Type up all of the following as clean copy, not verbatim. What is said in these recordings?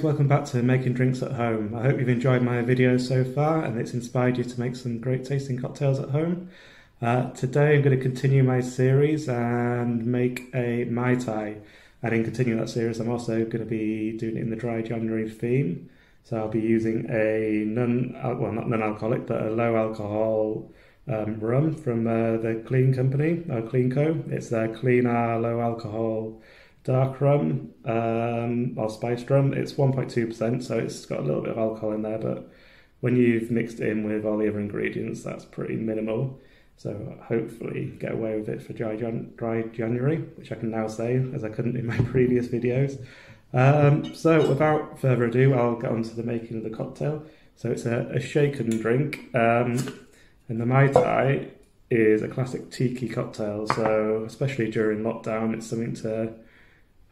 welcome back to Making Drinks at Home. I hope you've enjoyed my videos so far and it's inspired you to make some great tasting cocktails at home. Today I'm going to continue my series and make a Mai Tai. And in continuing that series I'm also going to be doing it in the dry January theme. So I'll be using a not non-alcoholic, but a low alcohol rum from the Clean Company, or Clean Co. It's their Clean R low alcohol dark rum, or spiced rum. It's 1.2%, so it's got a little bit of alcohol in there, but when you've mixed it in with all the other ingredients, that's pretty minimal. So hopefully get away with it for dry January, which I can now say, as I couldn't in my previous videos. So without further ado, I'll get on to the making of the cocktail. So it's a shaken drink, and the Mai Tai is a classic tiki cocktail, so especially during lockdown, it's something to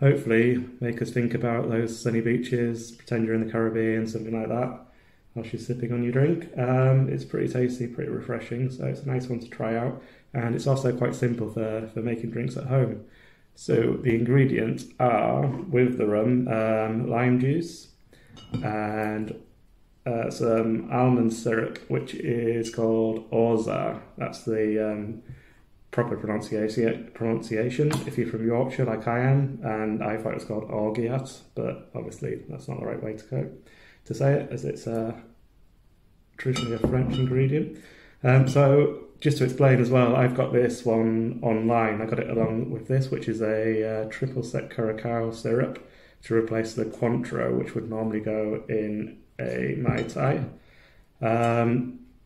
hopefully make us think about those sunny beaches, pretend you're in the Caribbean, something like that, whilst you're sipping on your drink. It's pretty tasty, pretty refreshing, so it's a nice one to try out, and it's also quite simple for making drinks at home. So the ingredients are, with the rum, lime juice and some almond syrup, which is called orza. That's the proper pronunciation if you're from Yorkshire like I am, and I thought it was called orgeat, but obviously that's not the right way to say it, as it's traditionally a French ingredient. So just to explain as well, I've got this one online. I got it along with this, which is a triple sec curacao syrup to replace the Cointreau, which would normally go in a Mai Tai.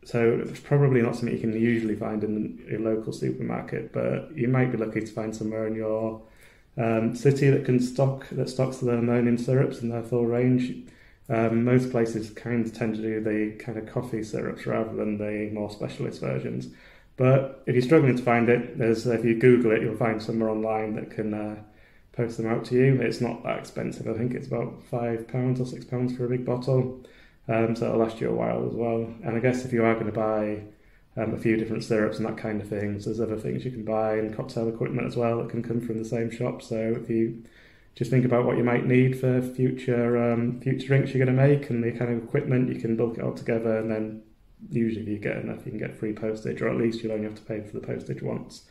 So it's probably not something you can usually find in your local supermarket, but you might be lucky to find somewhere in your city that stocks the ammonium syrups in their full range. Most places kind of tend to do the kind of coffee syrups rather than the more specialist versions. But if you're struggling to find it, if you Google it, you'll find somewhere online that can post them out to you. It's not that expensive. I think it's about £5 or £6 for a big bottle. So it'll last you a while as well. And I guess if you are going to buy a few different syrups and that kind of things, there's other things you can buy and cocktail equipment as well that can come from the same shop. So if you just think about what you might need for future drinks you're going to make and the kind of equipment, you can bulk it all together, and then usually if you get enough you can get free postage, or at least you'll only have to pay for the postage once.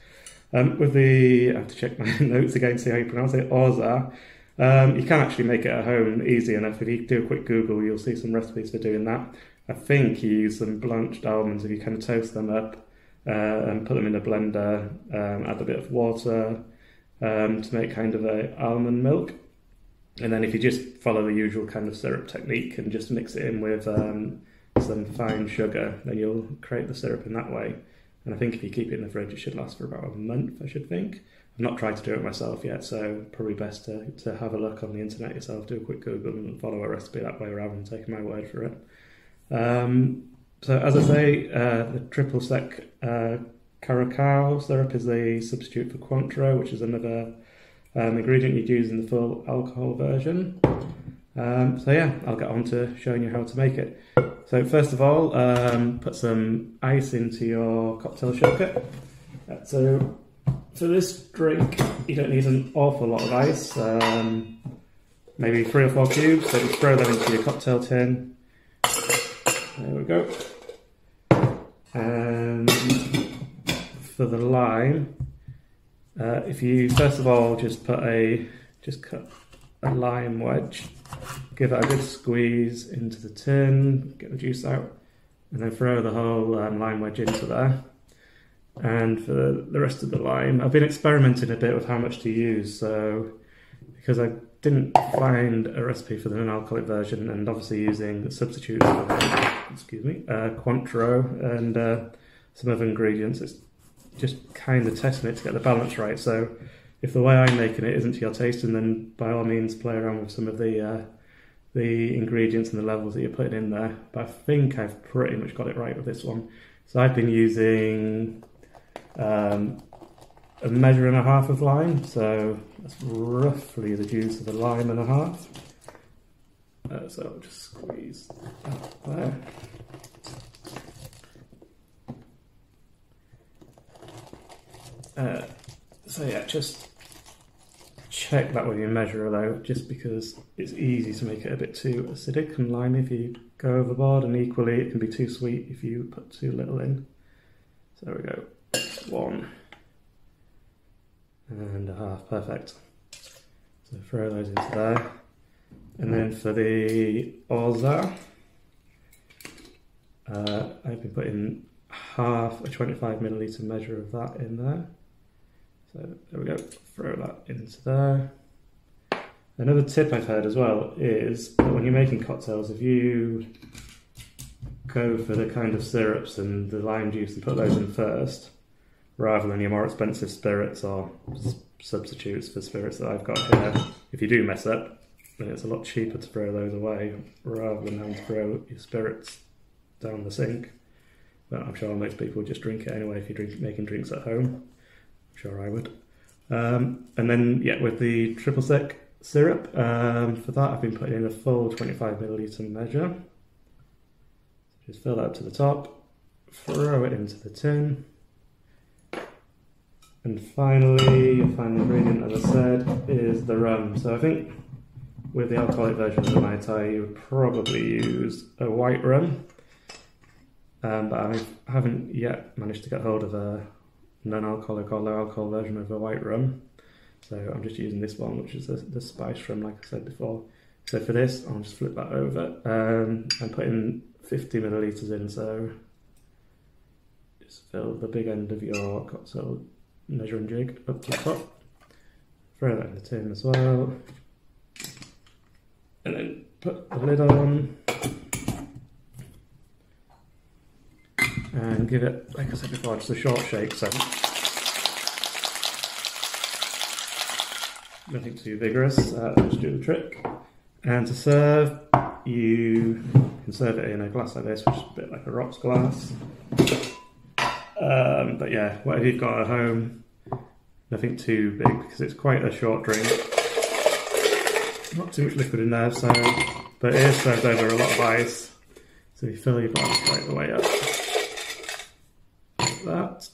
I have to check my notes again to see how you pronounce it, orza. You can actually make it at home easy enough. If you do a quick Google, you'll see some recipes for doing that. I think you use some blanched almonds. If you kind of toast them up and put them in a blender, add a bit of water to make kind of a almond milk, and then if you just follow the usual kind of syrup technique and just mix it in with some fine sugar, then you'll create the syrup in that way. And I think if you keep it in the fridge, it should last for about a month, I should think. I've not tried to do it myself yet, so probably best to have a look on the internet yourself, do a quick Google and follow a recipe that way rather than taking my word for it. So as I say, the triple sec curacao syrup is the substitute for Cointreau, which is another ingredient you'd use in the full alcohol version. So yeah, I'll get on to showing you how to make it. So first of all, put some ice into your cocktail shaker. So for this drink, you don't need an awful lot of ice, maybe 3 or 4 cubes, so just throw them into your cocktail tin. There we go. And for the lime, if you first of all just cut a lime wedge, give it a good squeeze into the tin, get the juice out, and then throw the whole lime wedge into there. And for the rest of the lime, I've been experimenting a bit with how much to use, so because I didn't find a recipe for the non-alcoholic version, and obviously using substitutes for Cointreau and some other ingredients, it's just kind of testing it to get the balance right. So if the way I'm making it isn't to your tasting, then by all means play around with some of the ingredients and the levels that you're putting in there. But I think I've pretty much got it right with this one. So I've been using a measure and a half of lime, so that's roughly the juice of a lime and a half. So I'll just squeeze that there. So yeah, just check that when you measure though, just because it's easy to make it a bit too acidic and limey if you go overboard, and equally it can be too sweet if you put too little in. So there we go, 1.5, perfect. So throw those into there. And then for the orza, I've been putting half a 25 milliliter measure of that in there. So there we go, throw that into there. Another tip I've heard as well is that when you're making cocktails, if you go for the kind of syrups and the lime juice and put those in first, rather than your more expensive spirits or substitutes for spirits that I've got here, if you do mess up, then it's a lot cheaper to throw those away rather than having to throw your spirits down the sink. But I'm sure most people would just drink it anyway if you're making drinks at home. I'm sure I would. And then, yeah, with the triple sec syrup, for that I've been putting in a full 25 milliliter measure. Just fill that up to the top, throw it into the tin. And finally, your final ingredient, as I said, is the rum. So I think with the alcoholic version of the Mai Tai, you would probably use a white rum. But I haven't yet managed to get hold of a non-alcoholic or low alcohol version of a white rum. So I'm just using this one, which is the spice rum, like I said before. So for this, I'll just flip that over and put in 50 millilitres in. So just fill the big end of your cocktail measuring jig up to the top. Throw that in the tin as well. And then put the lid on. And give it, like I said before, just a short shake, so nothing too vigorous, just do the trick. And to serve, you can serve it in a glass like this, which is a bit like a rocks glass. But yeah, whatever you've got at home, nothing too big because it's quite a short drink. Not too much liquid in there, so, but it is served over a lot of ice, so you fill your glass right the way up. That,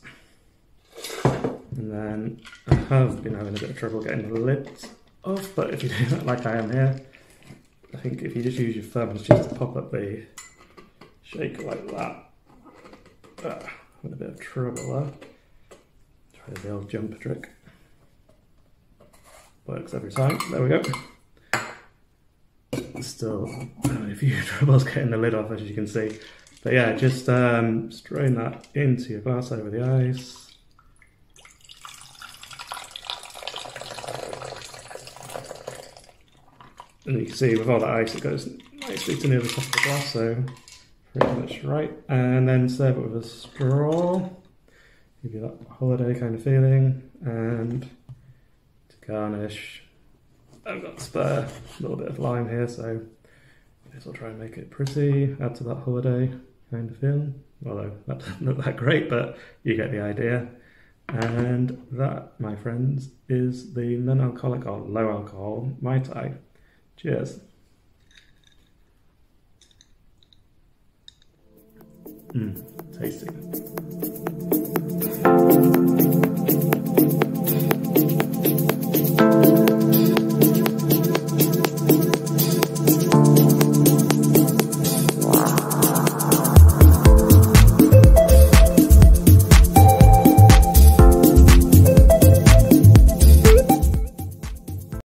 and then I have been having a bit of trouble getting the lids off, but if you do that like I am here, I think if you just use your thumbs just to pop up the shaker like that, with a bit of trouble there. Try the old jumper trick. Works every time. There we go. Still having a few troubles getting the lid off, as you can see. But yeah, just strain that into your glass over the ice. And you can see with all that ice it goes nicely to near the top of the glass, so pretty much right. And then serve it with a straw. Give you that holiday kind of feeling. And to garnish, I've got a spare little bit of lime here, so I guess I'll try and make it pretty, add to that holiday kind of feeling. Although that doesn't look that great, but you get the idea. And that, my friends, is the non-alcoholic or low alcohol Mai Tai. Cheers. Tasty.